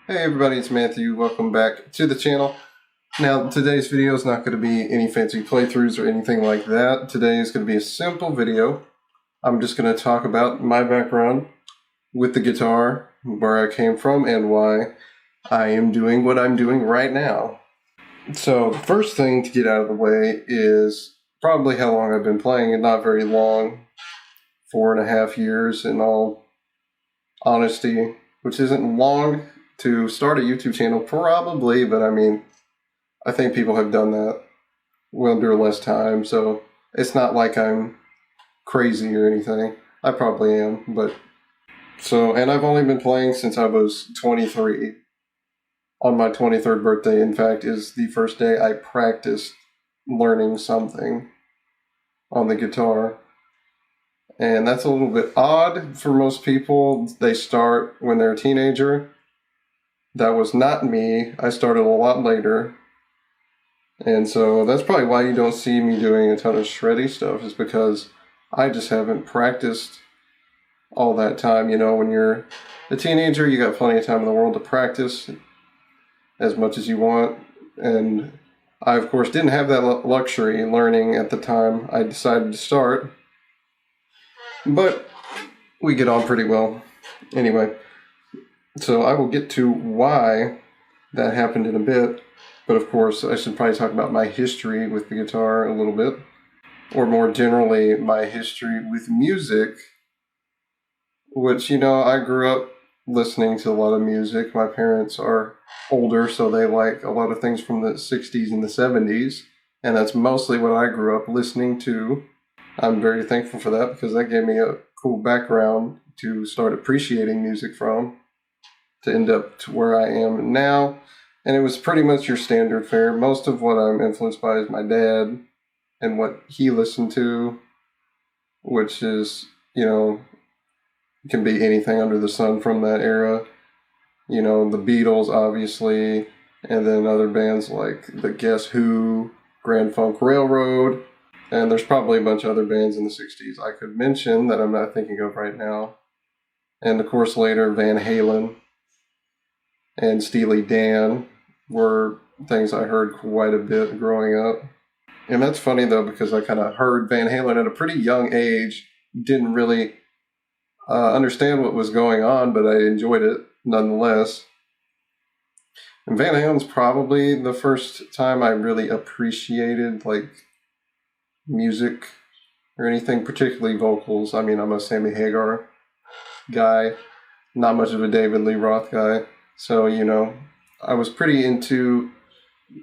Hey everybody, it's Matthew. Welcome back to the channel. Now, today's video is not going to be any fancy playthroughs or anything like that. Today is going to be a simple video. I'm just going to talk about my background with the guitar, where I came from, and why I am doing what I'm doing right now. So, the first thing to get out of the way is probably how long I've been playing, and not very long. 4.5 years in all honesty, which isn't long to start a YouTube channel, probably, but I mean, I think people have done that under less time, so it's not like I'm crazy or anything. I probably am, but and I've only been playing since I was 23. On my 23rd birthday, in fact, is the first day I practiced learning something on the guitar. And that's a little bit odd for most people. They start when they're a teenager. That was not me. I started a lot later. And so that's probably why you don't see me doing a ton of shreddy stuff, is because I just haven't practiced all that time. You know, when you're a teenager, you got plenty of time in the world to practice as much as you want. And I, of course, didn't have that luxury learning at the time I decided to start. But we get on pretty well. Anyway. So I will get to why that happened in a bit, but of course I should probably talk about my history with the guitar a little bit, or more generally my history with music, which, you know, I grew up listening to a lot of music. My parents are older, so they like a lot of things from the 60s and the 70s, and that's mostly what I grew up listening to. I'm very thankful for that, because that gave me a cool background to start appreciating music from, to end up to where I am now. And it was pretty much your standard fare. Most of what I'm influenced by is my dad and what he listened to, which is, you know, can be anything under the sun from that era. You know, the Beatles, obviously, and then other bands like the Guess Who, Grand Funk Railroad, and there's probably a bunch of other bands in the 60s I could mention that I'm not thinking of right now. And of course later, Van Halen and Steely Dan were things I heard quite a bit growing up. And that's funny, though, because I kind of heard Van Halen at a pretty young age, didn't really understand what was going on, but I enjoyed it nonetheless. And Van Halen's probably the first time I really appreciated, like, music or anything, particularly vocals. I mean, I'm a Sammy Hagar guy, not much of a David Lee Roth guy. So, you know, I was pretty into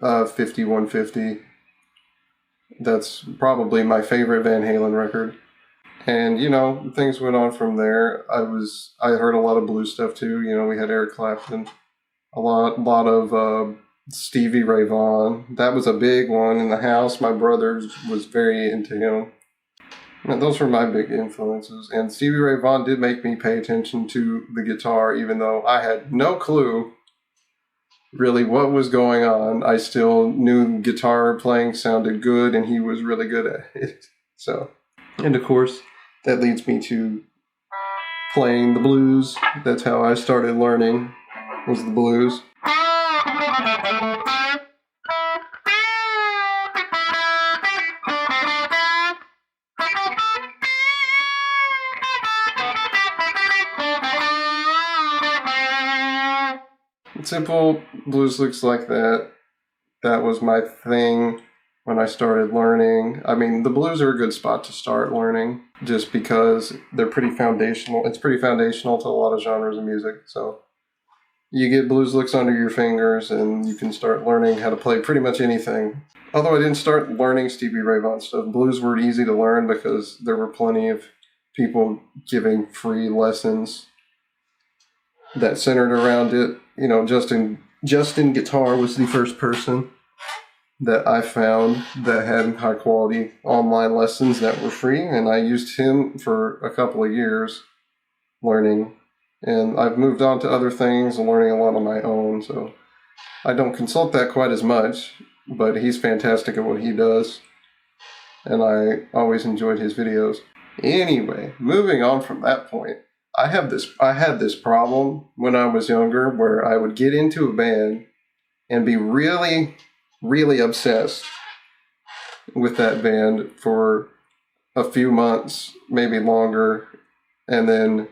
5150. That's probably my favorite Van Halen record. And, you know, things went on from there. I heard a lot of blues stuff too. You know, we had Eric Clapton, a lot of Stevie Ray Vaughan. That was a big one in the house. My brother was very into him. And those were my big influences. And Stevie Ray Vaughan did make me pay attention to the guitar, even though I had no clue really what was going on. I still knew guitar playing sounded good, and he was really good at it. So, and of course, that leads me to playing the blues. That's how I started learning, was the blues. Simple blues licks like that. That was my thing when I started learning. I mean, the blues are a good spot to start learning, just because they're pretty foundational. It's pretty foundational to a lot of genres of music. So you get blues licks under your fingers, and you can start learning how to play pretty much anything. Although I didn't start learning Stevie Ray Vaughan stuff, blues were easy to learn because there were plenty of people giving free lessons that centered around it. You know, Justin Guitar was the first person that I found that had high quality online lessons that were free, and I used him for a couple of years learning. And I've moved on to other things and learning a lot on my own, so I don't consult that quite as much, but he's fantastic at what he does, and I always enjoyed his videos. Anyway, moving on from that point, I had this problem when I was younger where I would get into a band and be really, really obsessed with that band for a few months, maybe longer, and then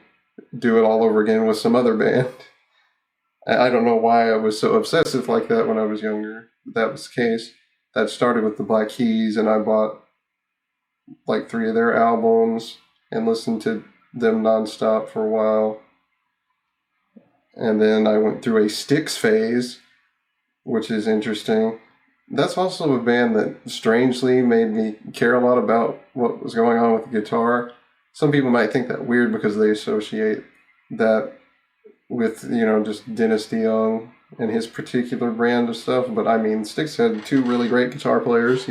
do it all over again with some other band. I don't know why I was so obsessive like that when I was younger, but that was the case. That started with the Black Keys, and I bought like 3 of their albums and listened to them nonstop for a while. And then I went through a Styx phase, which is interesting. That's also a band that strangely made me care a lot about what was going on with the guitar. Some people might think that weird because they associate that with, just Dennis DeYoung and his particular brand of stuff. But I mean, Styx had 2 really great guitar players,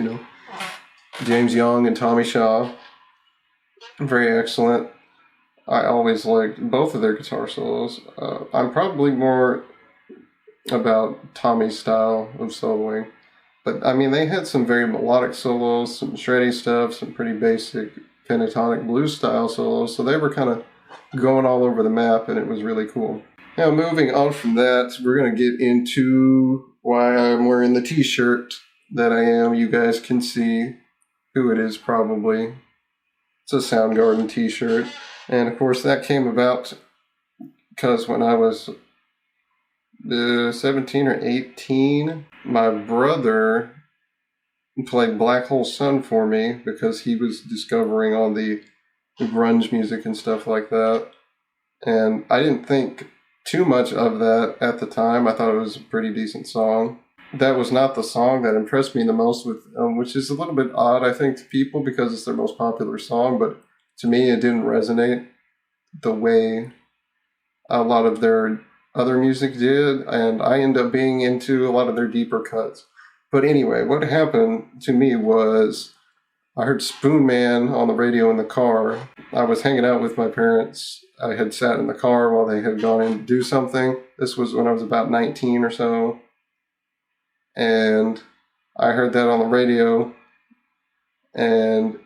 James Young and Tommy Shaw. Very excellent. I always liked both of their guitar solos. I'm probably more about Tommy's style of soloing. But, I mean, they had some very melodic solos, some shreddy stuff, some pretty basic pentatonic blues style solos. So they were kind of going all over the map, and it was really cool. Now, moving on from that, we're going to get into why I'm wearing the t-shirt that I am. You guys can see who it is probably. It's a Soundgarden t-shirt. And, of course, that came about because when I was 17 or 18, my brother played Black Hole Sun for me because he was discovering all the grunge music and stuff like that. And I didn't think too much of that at the time. I thought it was a pretty decent song. That was not the song that impressed me the most, which is a little bit odd, I think, to people because it's their most popular song. But to me, it didn't resonate the way a lot of their other music did, and I ended up being into a lot of their deeper cuts. But anyway, what happened to me was I heard Spoon Man on the radio in the car. I was hanging out with my parents. I had sat in the car while they had gone in to do something. This was when I was about 19 or so. And I heard that on the radio, and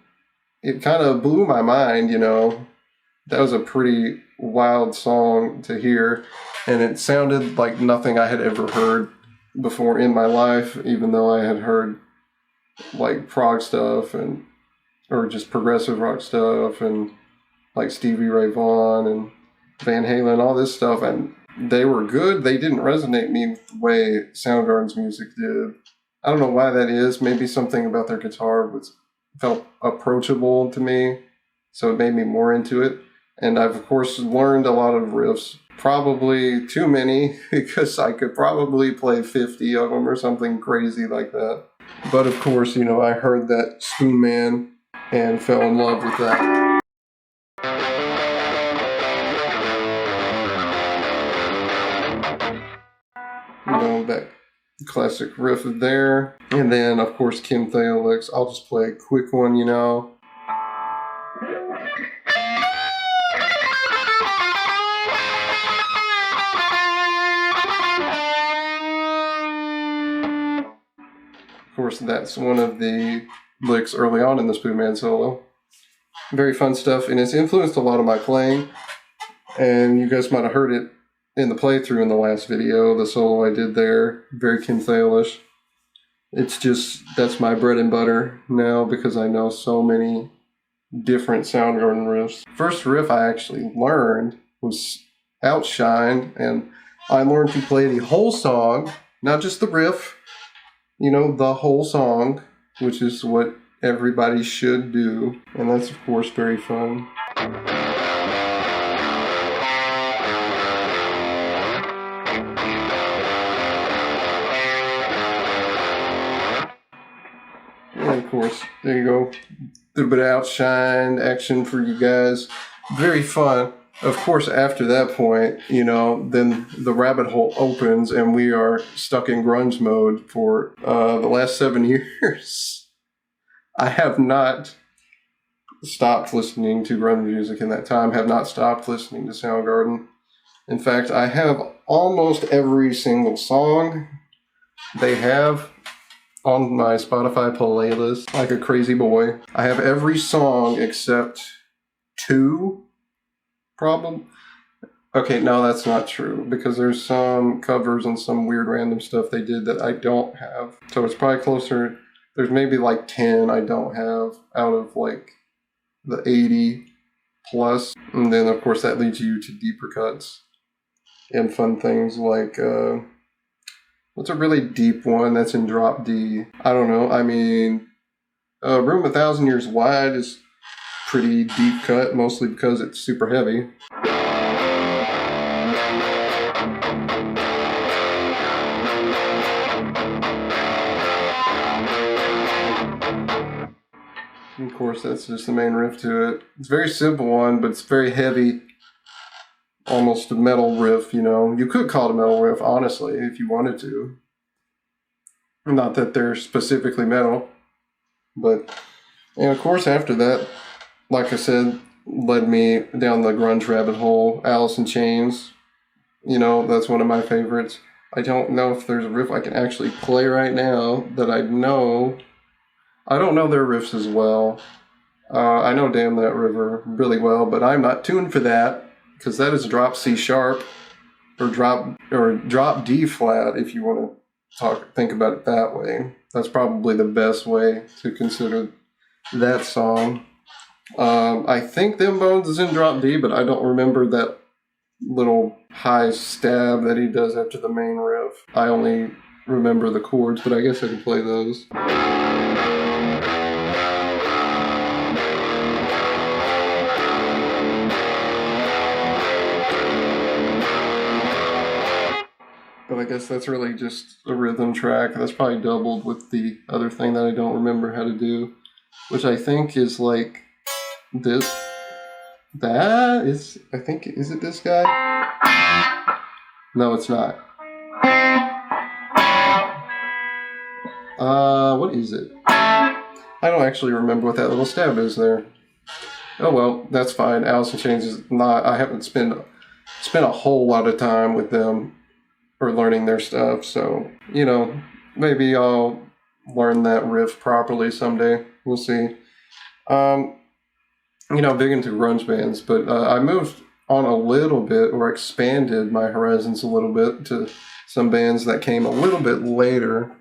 it kind of blew my mind, That was a pretty wild song to hear, and it sounded like nothing I had ever heard before in my life, even though I had heard like prog stuff or just progressive rock stuff and like Stevie Ray Vaughan and Van Halen, all this stuff, and they were good. They didn't resonate me with the way Soundgarden's music did. I don't know why that is. Maybe something about their guitar felt approachable to me, so it made me more into it. And I've, of course, learned a lot of riffs. Probably too many, because I could probably play 50 of them or something crazy like that. But, of course, I heard that Spoon Man and fell in love with that. That classic riff there. And then, of course, Kim Thayil's. I'll just play a quick one, Of course, that's one of the licks early on in the Spoon Man solo. Very fun stuff, and it's influenced a lot of my playing. And you guys might have heard it in the playthrough in the last video, the solo I did there. Very Kim Thayil-ish. It's just, that's my bread and butter now because I know so many different Soundgarden riffs. First riff I actually learned was Outshine, and I learned to play the whole song, not just the riff, the whole song, which is what everybody should do, and that's of course very fun. And of course, there you go. A little bit of Outshine action for you guys. Very fun. Of course, after that point, then the rabbit hole opens and we are stuck in grunge mode for the last 7 years. I have not stopped listening to grunge music in that time, have not stopped listening to Soundgarden. In fact, I have almost every single song they have on my Spotify playlist, like a crazy boy. I have every song except 2 problem. Okay, no, that's not true, because there's some covers and some weird random stuff they did that I don't have. So it's probably closer, there's maybe like 10 I don't have out of like the 80 plus. And then of course that leads you to deeper cuts and fun things like, what's a really deep one that's in drop D? I don't know, I mean, Room 1,000 Years Wide is pretty deep cut, mostly because it's super heavy. Of course, that's just the main riff to it. It's a very simple one, but it's very heavy. Almost a metal riff, you know. You could call it a metal riff, honestly, if you wanted to. Not that they're specifically metal. But, and of course, after that, like I said, led me down the grunge rabbit hole. Alice in Chains, you know, that's one of my favorites. I don't know if there's a riff I can actually play right now that I know. I don't know their riffs as well. I know Damn That River really well, but I'm not tuned for that, because that is drop C sharp, or drop D flat, if you want to think about it that way. That's probably the best way to consider that song. I think Them Bones is in drop D, but I don't remember that little high stab that he does after the main riff. I only remember the chords, but I guess I can play those. But I guess that's really just a rhythm track. That's probably doubled with the other thing that I don't remember how to do, which I think is like this. That is, I think, is it this guy? No, it's not. What is it? I don't actually remember what that little stab is there. Oh well, that's fine. Alice in Chains is not, I haven't spent a whole lot of time with them or learning their stuff, so, you know, maybe I'll learn that riff properly someday. We'll see. You know, big into grunge bands, but I moved on a little bit, or expanded my horizons a little bit to some bands that came a little bit later.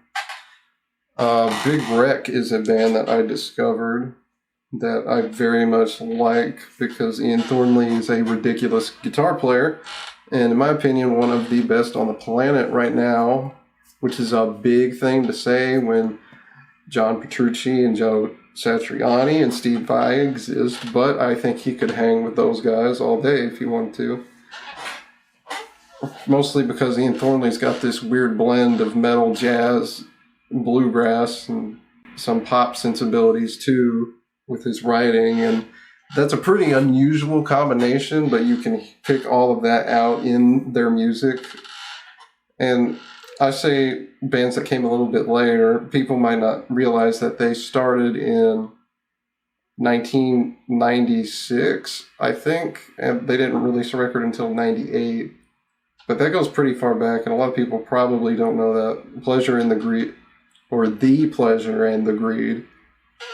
Big Wreck is a band that I discovered that I very much like, because Ian Thornley is a ridiculous guitar player, and in my opinion, one of the best on the planet right now, which is a big thing to say when John Petrucci and Joe Satriani and Steve Vai exist, but I think he could hang with those guys all day if he wanted to. Mostly because Ian Thornley's got this weird blend of metal, jazz, bluegrass, and some pop sensibilities too with his writing, and that's a pretty unusual combination, but you can pick all of that out in their music. And I say bands that came a little bit later, people might not realize that they started in 1996, I think, and they didn't release a record until 98. But that goes pretty far back, and a lot of people probably don't know that. Pleasure and the Greed, or The Pleasure and the Greed,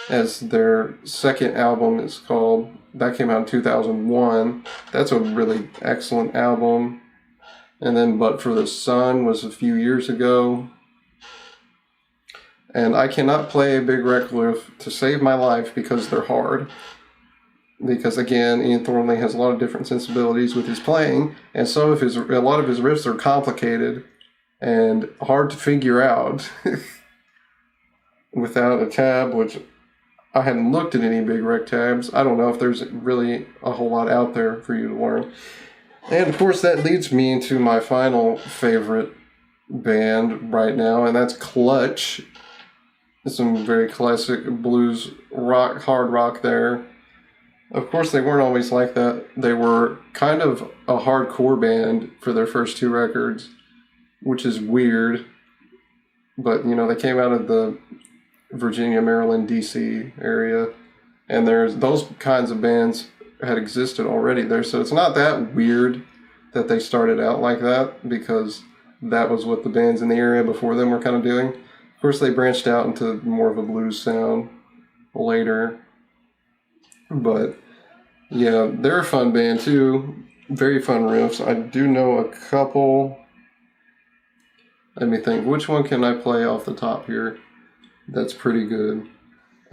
as their second album is called. That came out in 2001. That's a really excellent album. And then But for the Sun was a few years ago. And I cannot play a Big Wreck riff to save my life because they're hard. Because again, Ian Thornley has a lot of different sensibilities with his playing, and a lot of his riffs are complicated and hard to figure out without a tab, which I hadn't looked at any Big Wreck tabs. I don't know if there's really a whole lot out there for you to learn. And of course that leads me into my final favorite band right now, and that's Clutch. Some very classic blues rock, hard rock there. Of course they weren't always like that. They were kind of a hardcore band for their first two records, which is weird. But, you know, they came out of the Virginia, Maryland, D.C. area, and those kinds of bands had existed already there, so it's not that weird that they started out like that, because that was what the bands in the area before them were kind of doing. Of course, they branched out into more of a blues sound later, but Yeah, they're a fun band too. Very fun riffs. I do know a couple. Let me think. Which one can I play off the top here? That's pretty good.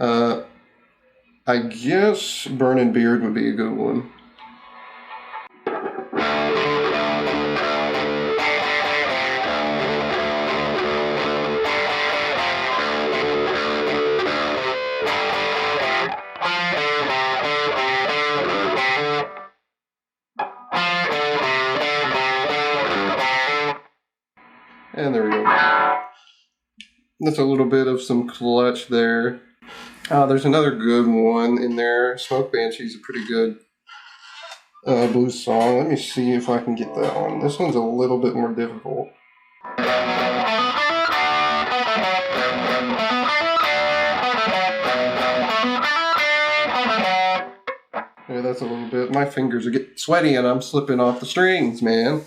I guess Burning Beard would be a good one. And there we go. That's a little bit of some clutch there. There's another good one in there. Smoke Banshee's a pretty good blues song. Let me see if I can get that one. This one's a little bit more difficult. Yeah, that's a little bit. My fingers are getting sweaty and I'm slipping off the strings, man.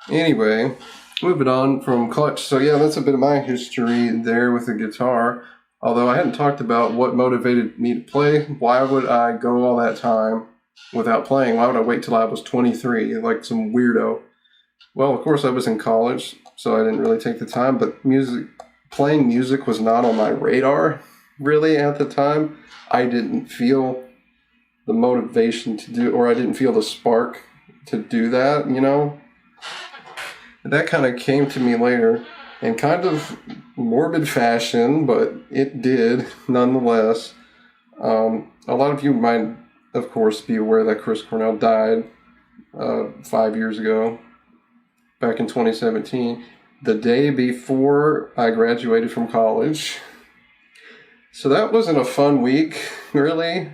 Anyway, moving on from clutch. So yeah, that's a bit of my history there with the guitar. Although I hadn't talked about what motivated me to play. Why would I go all that time without playing? Why would I wait till I was 23, like some weirdo? Well, of course I was in college, so I didn't really take the time, but playing music was not on my radar, really, at the time. I didn't feel the motivation to do, or I didn't feel the spark to do that, you know? That kind of came to me later in kind of morbid fashion, but it did nonetheless. A lot of you might, of course, be aware that Chris Cornell died 5 years ago, back in 2017, the day before I graduated from college. So that wasn't a fun week, really.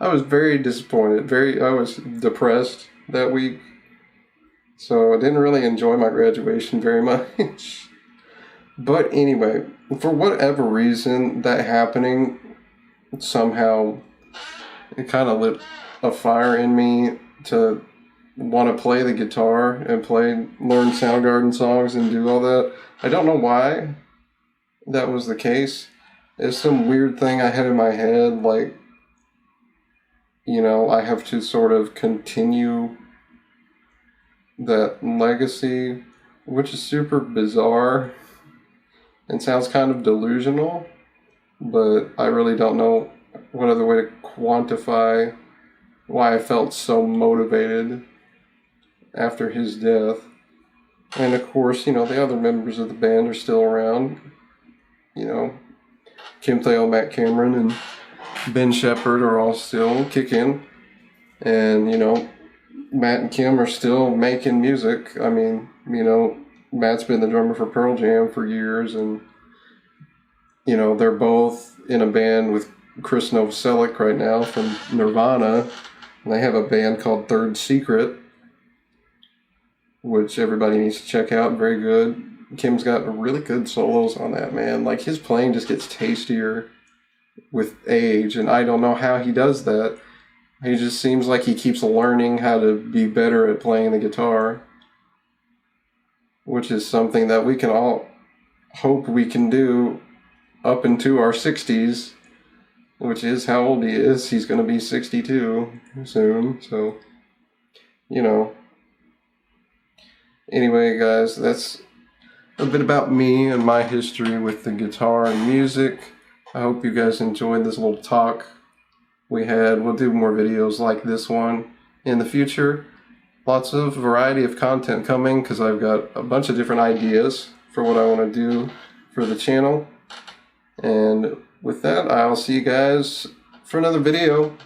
I was very disappointed. I was depressed that week. So I didn't really enjoy my graduation very much. But anyway, for whatever reason, that happening somehow, it kind of lit a fire in me to want to play the guitar and learn Soundgarden songs and do all that. I don't know why that was the case. It's some weird thing I had in my head, like, you know, I have to sort of continue that legacy, which is super bizarre and sounds kind of delusional, but I really don't know what other way to quantify why I felt so motivated after his death. And of course, you know, the other members of the band are still around. You know, Kim Thale, Matt Cameron, and Ben Shepherd are all still kicking. And, you know, Matt and Kim are still making music. I mean, you know, Matt's been the drummer for Pearl Jam for years, and, you know, they're both in a band with Chris Novoselic right now from Nirvana. And they have a band called Third Secret, which everybody needs to check out. Very good. Kim's got really good solos on that, man. Like, his playing just gets tastier with age, and I don't know how he does that. He just seems like he keeps learning how to be better at playing the guitar, which is something that we can all hope we can do up into our 60s, which is how old he is. He's going to be 62 soon, so, you know. Anyway, guys, that's a bit about me and my history with the guitar and music. I hope you guys enjoyed this little talk we had. We'll do more videos like this one in the future. Lots of variety of content coming because I've got a bunch of different ideas for what I want to do for the channel. And with that, I'll see you guys for another video.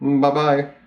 Bye-bye.